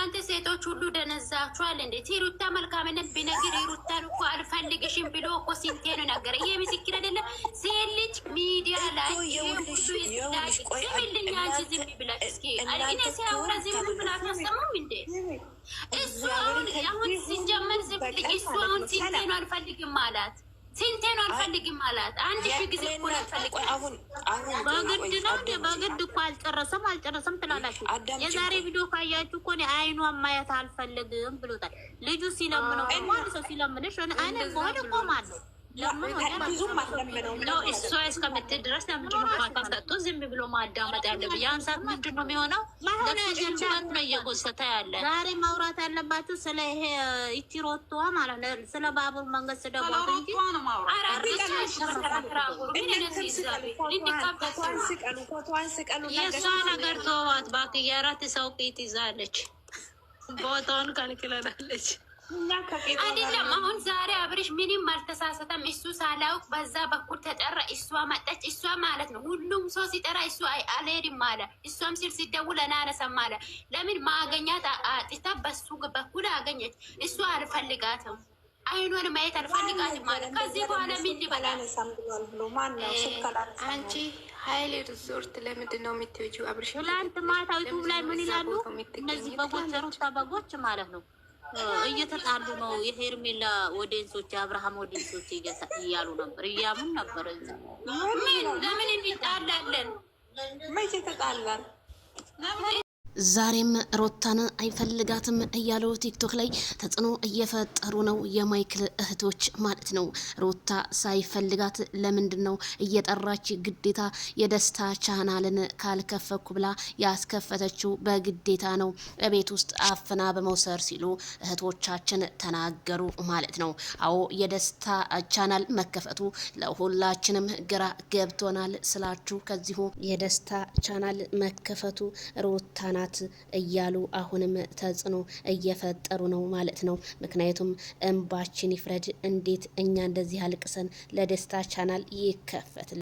እናንተ ሴቶች ሁሉ ደነዛችኋል እንዴ? ሩታ መልካምነት ቢነግር ሩታን እኮ አልፈልግሽም ብሎ እኮ ስንቴ ነው ነገር። ይሄ ምስክር አይደለም? ሴት ልጅ ሚዲያ ላይ ይብልኛ አንቺ ዝም ብለሽ እስኪ እኔ ሲያወራ ዝም ብላ አታሰሙም እንዴ? እሱ አሁን ሲጀመር ዝም ብለሽ እሱ አሁን ስንቴ ነው አልፈልግም ማለት ስንቴ ነው አልፈልግም ማለት? አንድ ሺህ ጊዜ እኮ አልፈልግም። በግድ ነው እንዴ? በግድ እኮ አልጨረሰም ትላላችሁ። የዛሬ ቪዲዮ ካያችሁ እኮ እኔ አይኗን ማየት አልፈልግም ብሎታል ልጁ። ሲለምነው አንድ ሰው ሲለምንሽ አይነ ጎል ቆማለሁ ለምን ነው እሷ እስከምትል ድረስ ለምንድን ነው ካታሰጡ ዝም ብሎ ማዳመጥ ያለብን? ያን ሰዓት ምንድን ነው የሚሆነው? ለምን ነው እየጎሰተ ያለ? ዛሬ ማውራት ያለባችሁ ስለ ይሄ ኢቲሮቷ ማለት ነው፣ ስለ ባቡር መንገድ ስደጓት እንጂ የእሷ ነገር ተዋት እባክህ። የአራት ሰው ቂጥ ይዛለች፣ ቦታውን ከልክለናለች። አይደለም አሁን ዛሬ አብርሽ ምንም አልተሳሳተም። እሱ ሳላውቅ በዛ በኩል ተጠራ፣ እሷ መጣች። እሷ ማለት ነው ሁሉም ሰው ሲጠራ እሱ አልሄድም አለ። እሷም ስር ሲደውል አላነሳም አለ። ለምን ማገኛት አጥታ በሱ በኩል አገኘች። እሱ አልፈልጋትም፣ አይኗን ማየት አልፈልጋትም ማለት ከዚህ በኋላ ምን ሊበላል? አንቺ ሀይሌ ሪዞርት ለምንድን ነው የምትሄጂው? አብርሽ ትላንት ማታ ዩቱብ ላይ ምን ይላሉ እነዚህ በጎች ሩታ በጎች ማለት ነው እየተጣሉ ነው። የሄርሜላ ኦዲየንሶች የአብርሃም ኦዲየንሶች እያሉ ነበር፣ እያምን ነበር። ለምን እንጣላለን? መቼ ተጣላን? ዛሬም ሩታን አይፈልጋትም እያሉ ቲክቶክ ላይ ተጽዕኖ እየፈጠሩ ነው የማይክል እህቶች ማለት ነው። ሩታ ሳይፈልጋት ለምንድን ነው እየጠራች ግዴታ የደስታ ቻናልን ካልከፈኩ ብላ ያስከፈተችው? በግዴታ ነው ቤት ውስጥ አፍና በመውሰድ ሲሉ እህቶቻችን ተናገሩ ማለት ነው። አዎ የደስታ ቻናል መከፈቱ ለሁላችንም ግራ ገብቶናል ስላችሁ ከዚሁ የደስታ ቻናል መከፈቱ ሩታ ናት እያሉ አሁንም ተጽዕኖ እየፈጠሩ ነው ማለት ነው። ምክንያቱም እንባችን ይፍረድ፣ እንዴት እኛ እንደዚህ አልቅሰን ለደስታ ቻናል ይከፈት?